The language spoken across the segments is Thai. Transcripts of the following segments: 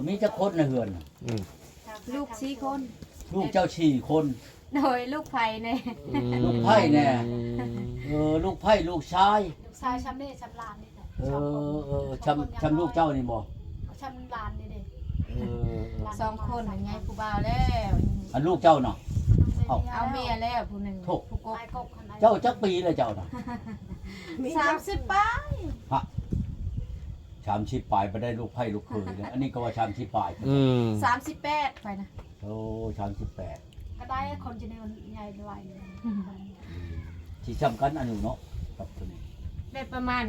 มีจักคนในเฮือน ลูก4 คน ลูกเจ้า4 คนโดยลูกไผ่เนี่ย ลูกไผ่แน่ลูกไผ่ลูกชาย ลูกชายช้ำนี่ช้ำลานนี่แหละ ชำลูกเจ้านี่บ่ ช้ำลานนี่เด้ 2 คนไงผู้บ่าวแล้ว อันลูกเจ้าเนาะ เอาเมียแล้วผู้หนึงผู้ก ไอ้กบคนไหน เจ้าจักปีเลยเจ้าน่ะ 30ป้าย 30ปลายไปได้ลูกไผ่ลูกเขยเลยอันนี้ก็ว่า30ปลาย 38ไปนะ โอ้38 ก็ได้คนจะเดินใหญ่ด้วย ที่สำคัญอันอยู่เนาะกับตัวนี้ ได้ประมาณ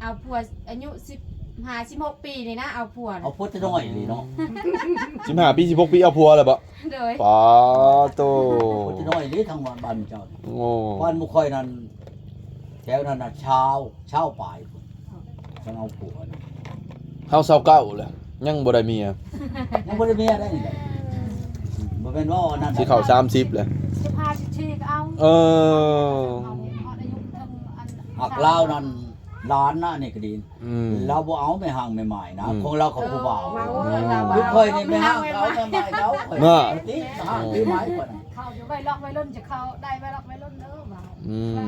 เอาผัวอายุ16 ปีนี่นะเอาผัว เอาพุทธน้อยเลยเนาะ 15 ปี 16 ปีเอาผัวแล้วบ่ โดย ป๋าโต พุทธน้อยเลยทางบ้านเจ้า โอ้ บ้านมุค่อยนั้นแถวนั้นน่ะชาวปลายต้องเอาผัวนะ เฮา29แล้วยังบ่ได้เมีย ยังบ่ได้เมียได้นี่แหละบ่แม่นว่าอันนั้น สิเข้า30แล้ว 15 14ก็เอา เออ เอาอายุทั้งอัน หักลาวนั้นล้านนะนี่ก็ดี เราบ่เอาไม่ห่างไม่หมายนะของเราเขาผู้บ่าวคือเคยนี่ไม่ห่างเขาไม่หมายเขาติห่างที่หมายก่อน เข้าอยู่ไว้ล็อกไว้รุ่นจะเข้าได้ไว้ล็อกไว้รุ่นเด้อว่า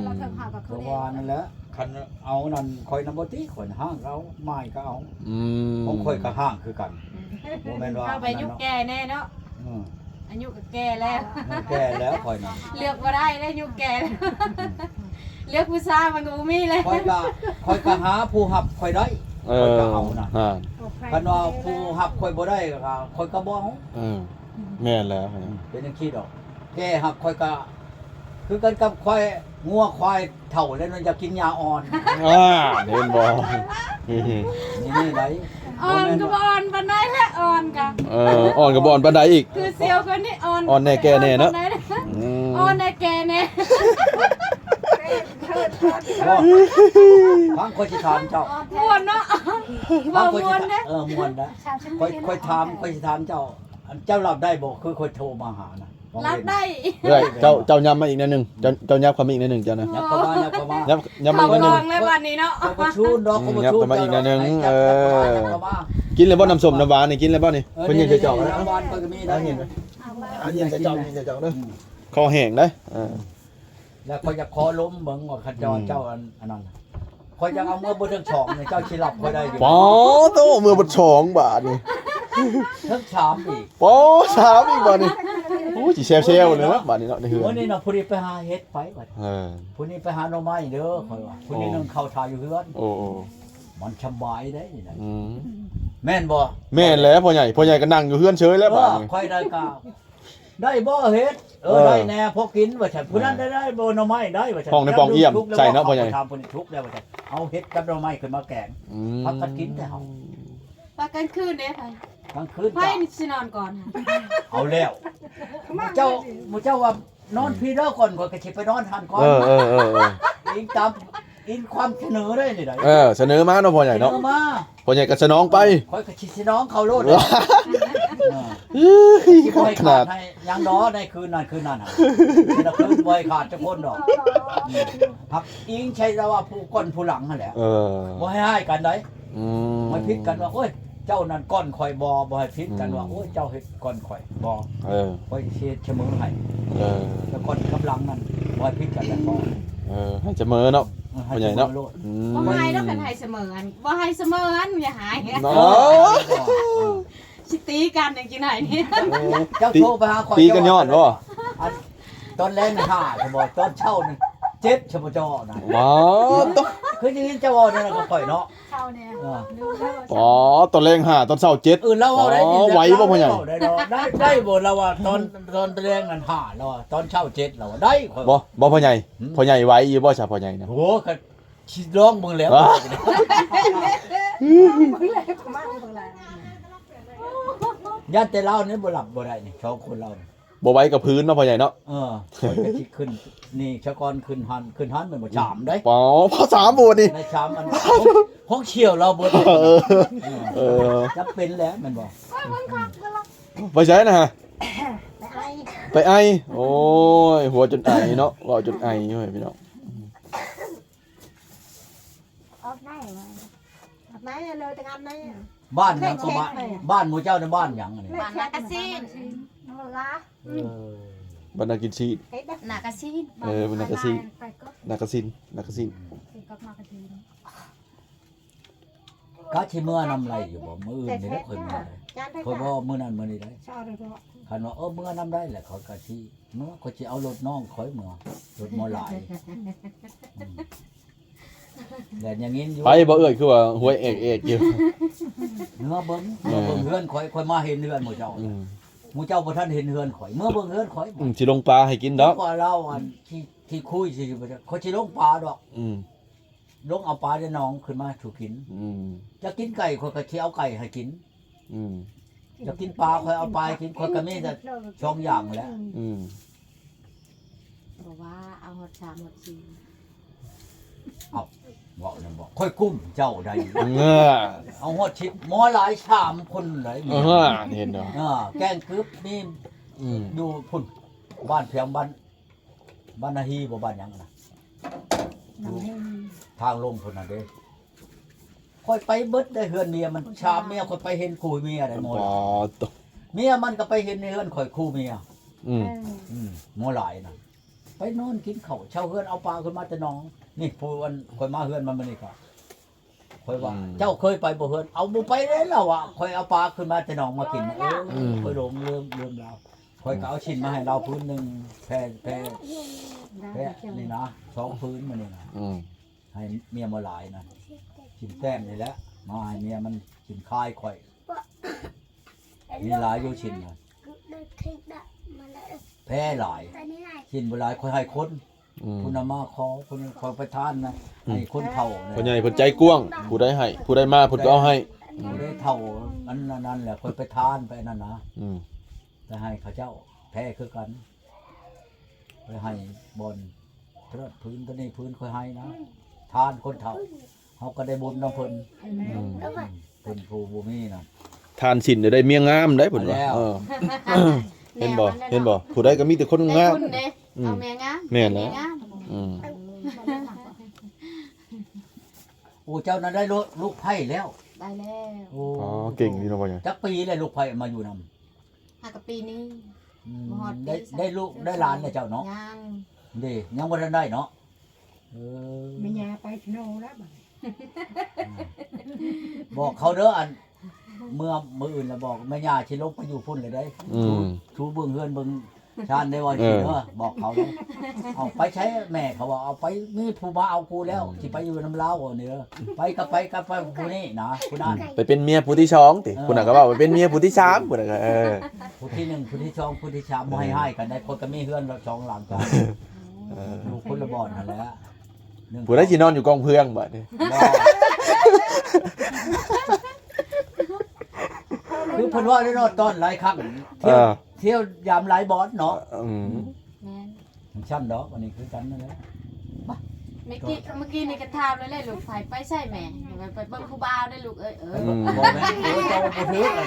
เราเทิงหากับ เพ คือ ราะ เด้ ว่านั่นแหละคันเอานั่นคอยนำบ่ติข่อยห่างเขาหมายก็เอาของข่อยก็ห่างคือกันบ่แม่นว่า เข้าไปยุคแก่แน่เนาะอายุก็แก่แล้ว แก่แล้วข่อยน่ะ เลือกบ่ได้แล้วยุคแก่เลือกผู้ชายมันก็บ่มีเลย ข่อยก็หาผู้หับข่อยได้ข่อยก็เอาน่ะคันว่าผู้หับข่อยบ่ได้ก็ข่อยก็บ่เอา แม่นแล้ว เป็นจังซี่ดอกแก่หับข่อยก็คือกันกับควายงัวควายเฒ่าแล้วมันจะกินยาอ่อน เห็นบ่ นี่ไหน อ่อนก็บ่อ่อนปานใดแหละอ่อนก็ อ่อนก็บ่อ่อนปานใดอีก คือเซียวคนนี้อ่อน อ่อนแน่แก่แน่เนาะ อ่อนแน่แก่แน่ ฟังค่อยสิถามเจ้า ม่วนเนาะ ฟั บ่ งค่อย ม่วน สิ เด้ ม่วนนะค่อยถามค่อยสิถามเจ้าเจ้ารับได้บ่คือค่อยโทรมาหานะ รับได้ เอ้ยเจ้าย้ำมาอีกนิดนึงเจ้ายับเข้ามาอีกนิดนึงเจ้านะ ยับเข้ามายับเข้ามา ยับมา เข้า อีกนิดนึ ก ง องเลยวันนี้เนาะ บ่ชูนดอกบ่ชูนกินเลยบ่น้ำส้มน้ำหวานนี่กินเลยบ่นี่เพิ่นยังจะเจาะนะ น้ำหวานเพิ่นก็มีได้ เห็นไหมอันนี้จะเจาะนี่จะเจาะเด้อคอแห้งเด้อ แล้วค่อยจะขอล้มเบิ่งว่าคันเจ้าอันนั้นค่อยจะเอามือบ่ถึงช่องนี่เจ้าสิรับค่อยได้อยู่ ป๋อโตมือบดสองบาทนี่ ถึงชามอีก ป๋อสามอีกบาทนี่โอ้สิแซวๆเลยนะบาทนี้เนาะในเฮือน มื้อนี้น่ะผู้นี้ไปหาเฮ็ดไปบัด เ ผู้นี้ไปหาหน่อไม้เด้อค่อยว่าผู้นี้นึงเข้าทาอยู่เฮือน โอ้ มันสบายได้นี่นะ อืม แม่นบ่ แม่นแล้วพ่อใหญ่ก็นั่งอยู่เฮือนเฉยแล้วบาทนี่ ค่อยได้กาวได้บ่เฮ็ดได้แน่พอกินว่าฉันผู้นั้นได้บ่หน่อไม้ได้ว่าฉัน ห้องในปองเอี่ยมใส่เนาะพ่อใหญ่ ทำผู้นี้ทุกได้ว่าฉันเอาเฮ็ดกับหน่อไม้ขึ้นมาแกงพักกันกินแต่เฮา ปากันคืนเด้ไผ กลางคืน ไผนี่สินอนก่อน เอาแล้วเจ้าว่านอนพี่เด้อก่อนก็สิไปนอนทานก่อน อิงตามอิงความเสนอได้นี่ได้ เสนอมาเนาะพ่อใหญ่เนาะ เสนอมา พ่อใหญ่ก็สนองไป ค่อยก็สิน้องเข้าโลด ขนาด ให้ยังดอในคืนนั้นน่ะแต่คืนบ่ให้ขาดจักคนดอกครับอิงใช่แล้วว่าผู้ก้นผู้หลังนั่นแหละบ่ให้กันได้ไม่ผิดกันว่าโอ้ยเจ้านั่นก้อนข่อยบ่ให้ผิดกันว่าโอ้ยเจ้าเฮ็ดก้อนข่อยบ่ข่อยสิเสมอให้แล้วก้อนกำลังนั่นบ่ให้ผิดกันแล้วพอ ให้เสมอเนาะพ่อใหญ่เนาะ บ่ให้แล้วกันให้เสมออันบ่ให้เสมออันอย่าหาย เนาะ สิตีกันจังซี่หน่อยนี่ เจ้าโทรไปหาข่อย ตีกันย้อนบ่ ตอนแรก5ชั่วโมงตอนเช้านี่7ชั่วโมงจ้อนะ ว้าต คือจริงๆเจ้าว่านั่นก็ข่อยเนาะ เข้าเนี่ย อ๋อตอนแรง5ตอนเช้า7 เราเอาได้ ไหวบ่พ่อใหญ่ ได้บ่เราว่าตอนแรงนั้น5เราตอนเช้า7เราได้ข่อย บ่พ่อใหญ่ไหวอยู่บ่ซะพ่อใหญ่นะ โหก็สิร้องมึงแล้วย่านแต่เรานี่บ่หลับบ่ได้นี่2คนเรา บ่ไหวกับพื้นเนาะพ่อใหญ่เนาะ ข่อยก็สิขึ้นนี่ชะกรขึ้นหันมันบ่ชามได้ ป๋อพอ3บวชนี่ ในชามมันห้องเชี่ยวเราบ่จะเป็นแล้วมันบ่ ไปใช้นะฮะไปไอโอ้ยหัวจนไอเนาะว่าจนไอเฮ้ยพี่น้อง ออกได้ไหมออกได้เลยแต่งานไหน บ้านหยังก็บ้านหมู่เจ้าในบ้านหยังอันนี้ บ้านนากระซีน นอนละ เออบ รรณากินชีส นากระซีน บรรณากระซิน ไปก็ นากระสินนากระสิน สิก็มากระที กะสิเมื่อนำไรอยู่บ่มื้ออื่นนี่ได้เคยมาเลยเคยบ่มื้อนั้นมื้อนี้ได้ ชอบเลยก็ คันว่าเมื่อนำได้แหละเขาก็สิเมื่อเขาสิเอารถน้องข่อยเมื่อรถมอหลายแต่อย่างงี้อยู่ ไปบ่เอ่ยคือว่าหวยเอกอยู่ เนื้อเบิ่งเฮือนข่อยมาเห็นเฮือนหมู่เจ้า อืม หมู่เจ้าบ่ทันเห็นเฮือนข่อยเมื่อเบิ่งเฮือนข่อย สิลงปลาให้กินดอก ว่าเราอันที่คุยสิบ่ได้เขาสิลงปลาดอก อืม ลงเอาปลาในหนองขึ้นมาถูกกิน อืม จะกินไก่ข่อยก็สิเอาไก่ให้กิน อืม จะกินปลาข่อยเอาปลาให้กินข่อยก็มีแต่ช่องอย่างแหละ อืม บอกว่าเอาหด3หด4 บอกนั่นบอกข่อยกุ้มเจ้าใด เออ เอาฮอดชิปหมอหลาย3คนหลาย เออเห็นดอก แกล้งกึบนี่ อืม อยู่พุ่นบ้านเพียงบ้านนาฮีบ่บ้านหยังนะทางลงพุ่นน่ะเด้ค่อยไปเบิดได้เฮือนเมียมันชามเมียค่อยไปเห็นคู่เมียได้หมด ปอตก เมียมันก็ไปเห็นในเฮือนข่อยคู่เมีย อืม หมอหลายน่ะไปนอนกินข้าวเช้าเฮือนเอาปลาขึ้นมาแต่หน้อง นี่ผู้อันข่อยมาเฮือนมันมื้อนี้ก็ข่อยว่า เจ้าเคยไปบ่เฮือนเอาบ่ไปเลยแล้วอ่ะข่อยเอาปลาขึ้นมาแต่หน้องมากินข่อยหลงเริ่มแล้วข่อยก็เอาชิ้นมาให้เราพื้นหนึงแพ้นี่นะ2พื้นมื้อนี้นะ อืม ให้เมียมาหลายนะกินแต้มนี่แหละมาให้เมียมันกินคายข่อยมีหลายอยู่ชิ้นนะแพ้หลายชิ้นบ่หลายข่อยให้คน อืม คุณเอามาขอคุณขอไปทานนะให้คนเฒ่า พ่อใหญ่เพิ่นใจกว้างผู้ใดให้ผู้ใดมาเพิ่นก็เอาให้ ผู้ได้เฒ่าอันนั้นแหละคนไปทานไปนั่นนะ อืม แต่ให้เขาเจ้าแพ้คือกันไปให้บนเทิดพื้นตัวนี้พื้นค่อยให้นะทานคนเฒ่าเขาก็ได้บุญน้ำเพิ่น อืม เพิ่นผู้บ่มีนะ ทานสินได้เมียงามได้เพิ่นว่า แล้ว เออ เห็นบ่เห็นบ่ผู้ใดก็มีแต่คนงาม คุณเด้เอาแม่งาม แม่นแล้ว งาม อืม โอ้เจ้านั้นได้ลูกไผ่แล้ว ได้แล้ว โอ้ อ๋อเก่งดีเนาะพ่อใหญ่ จักปีเลยลูกไผ่มาอยู่นำ หากบปีนี้ บ่ฮอดปี ได้ลูกได้หลานเลยเจ้าเนาะ ยัง ดียังบ่ทันได้เนาะอ ไม่ยาไปโนแล้วบ่ บอกเขาเด้ออันเมื่อมื้ออื่นแล้วบอกแม่ย่าสิลงไปอยู่พุ่นเลยได้ อืม ชูเบิ่งเฮือนเบิ่งชานได้ว่าสิเด้อบอกเขาเลยเอาไปใช้แม่เขาว่าเอาไปมีผู้มาเอากูแล้วสิไปอยู่น้ำลาวนี่เด้อไปกับผู้นี้นะผู้นั้น ไปเป็นเมียผู้ที่สองติผู้นั้นก็ว่าไปเป็นเมียผู้ที่สามผู้นั้นก็ผู้ที่1ผู้ที่2ผู้ที่3บ่ให้กันได้คนก็มีเฮือนละ2หลังกันลูกคนละบ่อนนั่นแหละหนึ่ง ผู้ใดสินอนอยู่กองเพืองบัดนี้ คือเพิ่นว่าได้รอดต้อนหลายครั้งเที่ยวยามหลายบอสเนาะ อืม แม่น ชั้นดอกอันนี้คือกันนั่นแหละ เมื่อกี้นี่ก็ถามเลยเลยลูกไผไปใช่แม่ไปเบิ่งครูบาวได้ลูกเอ้ย บ่แม่นโอ้เจ้าบ่ถือกัน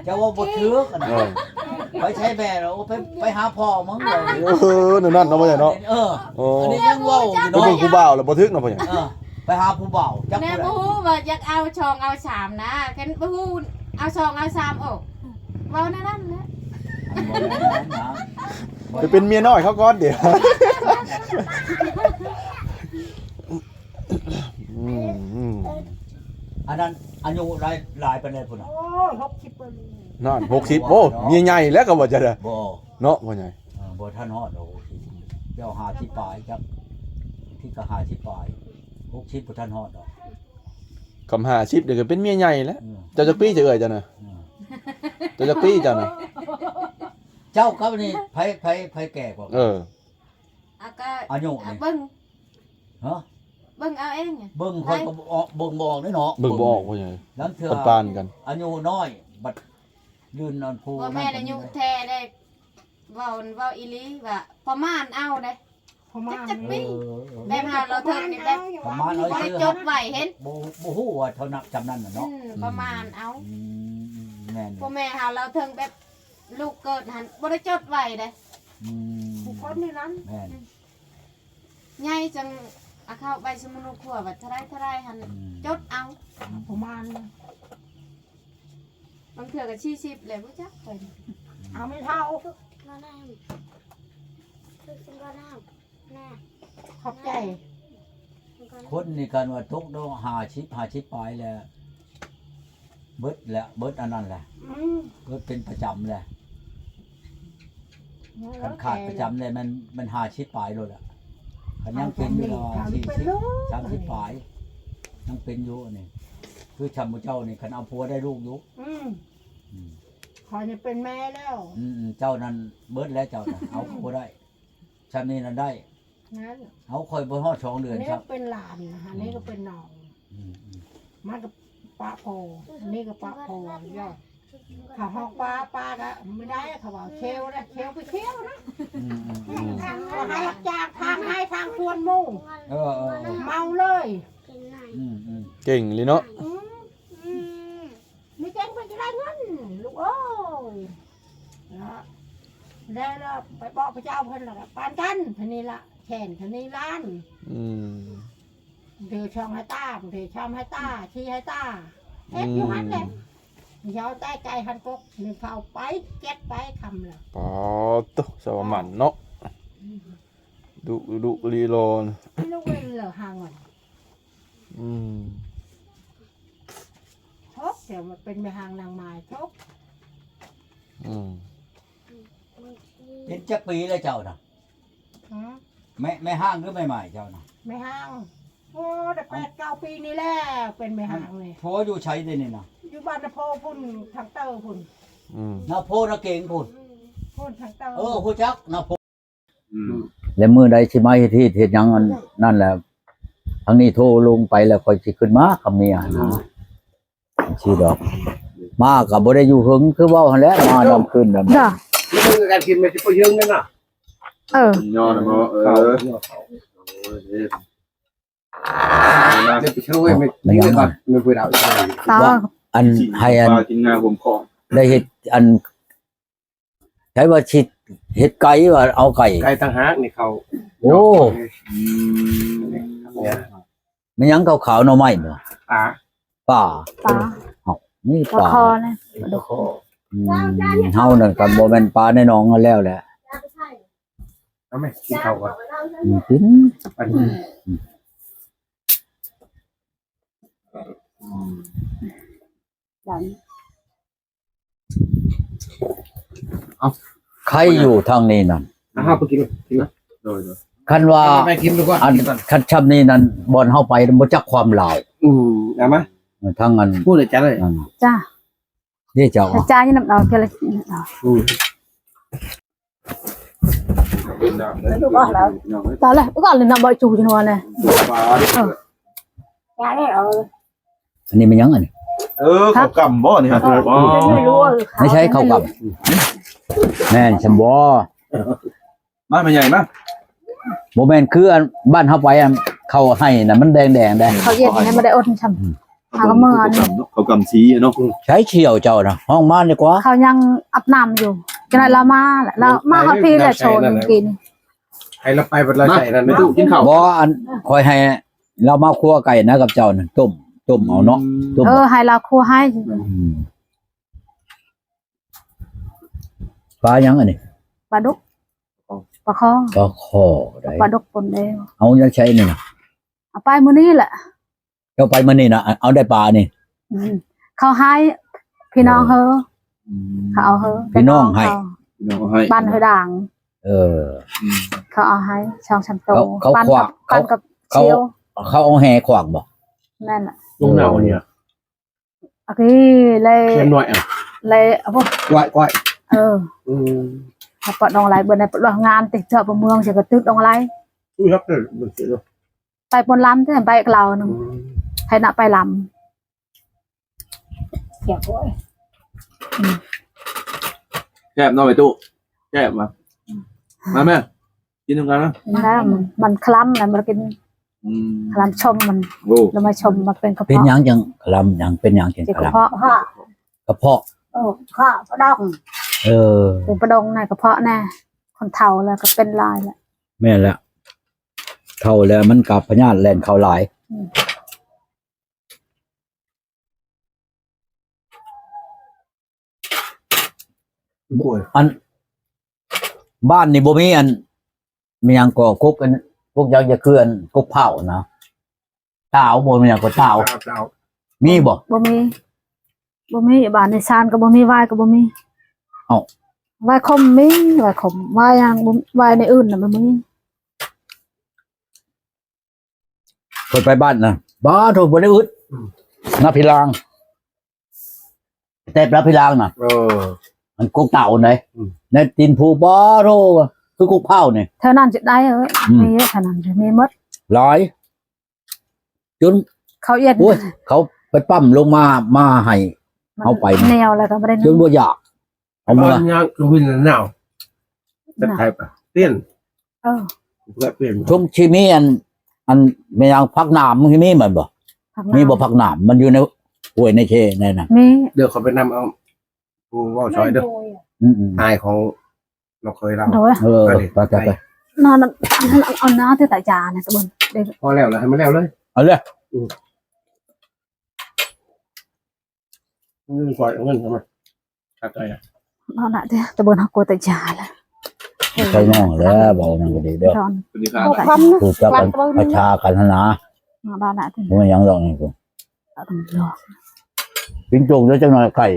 เจ้าว่าบ่ถือกันไปใช้แม่แล้วไปหาพ่อมึงเลย นั่นเนาะพ่อใหญ่เนาะ โอ้อันนี้ยังเว้าอยู่ ไป เนาะ เบิ่งผู้บ่าวแล้วบ่ทึกเนาะพ่อใหญ่ ไปหาผู้บ่าวจัก แม่ ผู้ใด บ่ฮู้ว่าอยากเอาช่องเอา3นะกันบ่ฮู้เอาช่องเอา3ออกเว้านั่นแหละ ไปเป็นเมียน้อยเขาก่อนเดี๋ยวอันนั้นอายุหลายปานใดพุ่นน่ะ โอ้ย60ปี นั่น60โอ้เมียใหญ่แล้วก็บ่จะได้ บ่ เนาะพ่อใหญ่ บ่ทันฮอดโอ้เจ้าหาที่ปลายจักที่ก็หาที่ปลาย60บ่ทันฮอดดอก คำ50เดี๋ยวก็เป็นเมียใหญ่แล้วเจ้าจักปีจะเอ่ยจ้ะน่ะเจ้าจักปีจ้ะน่ะ เจ้าครับนี่ไผแก่กว่า เอาก็ อายุนี่ เบิ่ง ฮะ เบิ่งเอาเอง เบิ่งคนก็ออกเบิ่งบ่ออกเนาะ เบิ่งบ่ออกพ่อใหญ่ ลังเทื่อ ปานๆกัน อายุน้อยบัดยืนนอนผู้ ว่าแม่อายุแท้ได้เว้าอีหลีว่าประมาณเอาได้ พม่า จักปี นี่ ได้มาเราเทิงนี่ได้ ประมาณ บ่ได้จดไว้เห็น บ่ฮู้ว่าเท่านักจำนั้นน่ะเนาะ ประมาณเอา แม่น พ่อแม่หาเราเทิงแบบลูกเกิดหันบ่ได้จดไว้เด้ ผู้คนนี่นั้น แม่น ใหญ่จังเอาเข้าใบสมุนครัวว่าเท่าไรหันจดเอา พม่านี่ บางเถื่อก็ชี้ชิบเลยบ่จักเพิ่น เอาไม่เท่า มานั่งคือคุณก็นั่งแม่ ขอบใจ คนนี่กันว่าทุกโดหาชิปปลายแล้วเบิดแล้วเบิดอันนั้นแหละ เบิดเป็นประจำแหละคันขาดประจำเลยมันหาชิปปลายโลดอ่ะคันยังเป็นอยู่ละ30ปลายยังเป็นอยู่นี่คือชำเจ้านี่คันเอาผัวได้ลูกอยู่ ขอจะเป็นแม่แล้ว เจ้านั้นเบิดแล้วเจ้าน่ะเอาผัวได้ชำนี้นั้นได้ นั้น เอาคอยบ่ฮอด2 เดือน อันนี้ ครับ เป็นหลานอันนี้ก็เป็นน้อง อืม มันก็ปะโพอันนี้ก็ปะโพยอดถ้าห้องปลาก็ไม่ได้เขาบอกเชลนะเชลไปเที่ยวนะ ให้รับจากทางให้ทางชวนมุ่ง เออ เมาเลย กินหน่อย เก่งเลยเนาะ มีเจ๊งไปจะได้เงินลูกโอ้ยได้แล้วไปบอกพระเจ้าเพิ่นละปานกันท่านี้ละแข่นท่านี้ล้าน อืม เดือช่องให้ตาเดือช่องให้ตาชี้ให้ตาเอ็ดอยู่หันเลยเช้าใต้ใจหันกกหนึ่งเผาไปเจ็ดไปคำเลย ปอตุ๊สวมันเนาะดุลีโลน ไม่รู้เว้นเหรอห่างมัน อืม ทบเดี๋ยวมันเป็นไปห่างนางไม้ทบ อืม เป็นจักปีแล้วเจ้าน่ะไม่ห้างหรือไม่ใหม่เจ้าน่ะ ไม่ห่างโอ้แต่8-9 ปีนี่แหละเป็นไม่ห่างเลย ผัวอยู่ใช้ได้นี่น่ะ อยู่บ้านนโพพุ่นทางเตอร์พุ่น อืม นาโพนาเก่งพุ่น พุ่นทางเตอร์ ฮู้จักนาโพ อืม แล้วมื้อใดสิมาเฮ็ดเฮ็ดหยังอันนั่นแหละทางนี้โทรลงไปแล้วค่อยสิขึ้นมาคำเมียนะสิดอก มาก็บ่ได้อยู่หึงคือเว้าหั่นแหละมาดำขึ้นดำ จ้ะ การกินไม่ใช่พอเยอะนั่นน่ะ เออ ย้อนบ่เออ จะไปช่วยไม่ได้ก่อนไม่คุยดาว ตา อันให้อัน ปลากินงาผมของ ได้เฮ็ดอันใช้ว่าสิเฮ็ดไก่ว่าเอาไก่ ไก่ต่างหากนี่เขา โอ้ อืม เนี่ย มันหยังขาวๆหน่อไม้บ่ อ่า ป่า ปลา นี่ ปลา ป่า คอนะ เฮานั่นก็บ่แม่นปลาในหนองกันแล้วแหละ เอาไหมกินเขาก่อน กิน อันนี้ ใครอยู่ทางนี้นั่น อ่าไปกินกินนะ โดย คันว่า ไปกินดูก่อน อันคันชับนี้นั่นบ่อนเฮาไปบ่จักความลาว เอาไหม ทางอัน พูดเลยจ้าเลย นั่น จ้า นี่เจ้า แต่จ้านี่น้ำดอกเกลือดอกตอนแรกก็เลยน้ำใบจูจนวันเลย ยาได้เอา อันนี้มันหยังอันนี้ เขากำบ่นี่ฮะ ไม่รู้ ไม่ใช่ข้าวกับแม่นฉันบ่ มาเป็นใหญ่มั้ย บ่แม่นคืออันบ้านเฮาไปอันเขาให้น่ะมันแดงได้ เขาเย็นให้มาได้อดช้ำหาก็เมื่อ เขากำสีเนาะ ใช้เชี่ยวเจ้าน่ะห้องมาดีกว่า เขายังอาบน้ำอยู่จะได้ละมาแหละละมาเขาพี่แหละโชว์กิน ให้เราไปเราใส่นั่น ไม่ตู้กินข้าว บ่อันคอยให้เรามาคั่วไก่นะกับเจ้าน่ะต้มเอาเนาะต้ม ให้เราครัวให้ ปลาหยังอันนี้ ปลาดุกปลาคอ ปลาคอได้ ปลาดุกปนเดียว เอายังใช้นี่น่ะ เอาไปมื้อนี้แหละ เจ้าไปมื้อนี้น่ะเอาได้ปลานี่ เขาให้พี่น้องเฮอเขาเอาเฮอ พี่น้องให้ บ้านเฮอด่าง เออ เขาเอาให้ช่องชันโต เขา บ้าน ขวา กับบ้านกับ เขา เชียว เขาเอาแห่ขวางบ่ นั่นแหละ ลูกหนาวเนี่ย อันนี้เลย เค็มหน่อยอ่ะ เลยเอาพวก ก้อย เขาปลดดองไรเบอร์ในปลดงานติดเจาะเมืองจะกระตึกดองไร อุ้ยครับเลยมันเสียเลย ไปบนลำที่ไปกับเราหนึ่งให้น่ะไปล เกี่ยวก้อย แซ่บเนาะไปตู้แซ่บมาแม่กินตรงกันนะ ำแล้วมันคล้ำนะมันกินคล้ำชมมัน โอ้ แล้วมาชมมันเป็นกระ เป็น เพาะ หยังจังลำหยังเป็นหยังจัง เป็นก ล ระเพาะ ำกระเพาะ ข้าวดอง เออ เป็นประดงในกระเพาะแน่คนเฒ่าแล้วก็เป็นลายแหละ แม่นแล้วเท่าแล้วมันกับพญาติแล่นเข้าหลาย ป่วย อันบ้านนี่บ่มีอันมีหยังก่อคุกอันพวกยังจะเคลื่อนกุกเผานะเต่าบ่มีหยังก็เต่า เจ้า มีบ่ บ่มีบ้านในชานก็บ่มีวายก็บ่มี เอ้า วายคมมีวายคมวายอย่างบ่วายในอื่นน่ะบ่มี เคยไปบ้านนะบ้านโทบ่ได้อึดนาพิลางแต่นาพิลางน่ะ มันกุกเต่าไหนในตีนภูบ่โทคือกุกเผานี่ เท่านั้นจะได้มีเยอะเท่านั้นมีหมด หลายจน เขาเอียด โอ้ยเขาไปปั๊มลงมาให้ เอาไป แนวแล้วก็บ่ได้ จนบ่อยากเอามา ยังลูวินหนาวจะไทยปะเตี้ยน เออ เพื่อเปลี่ยน ชมชิมีอันไม่ยังพักหนามที่มีเหมือนบ่ ผัก มี น้ำ บ่พักหนามมันอยู่ในห้วยในเชในน่ะ มี เดี๋ยวเขาไปนำเอาผู้ว่าชอยเด้อ อืม นายของเราเคยเรา โดย ไป นอนเอาน้าที่ตายาเนี่ยตะบนเด็ก พอแล้วให้มันแล้วเลย เอาเลย เงินปล่อยเงินทำไมตัดใจ นอนน่ะที่ตะบนเฮาโกตายาแล้ว ใช่น้องแล้วบอกนั่นก็ดีเด้อ นอน สวัสดีครับ พวกคำนะ คือจับกันประชากันนะ นอนน่ะที่ บ่มีหยังดอกนี่กู เอาตรงนี้ ปิ้งโจงเดี๋ยวจังหน่อยไก่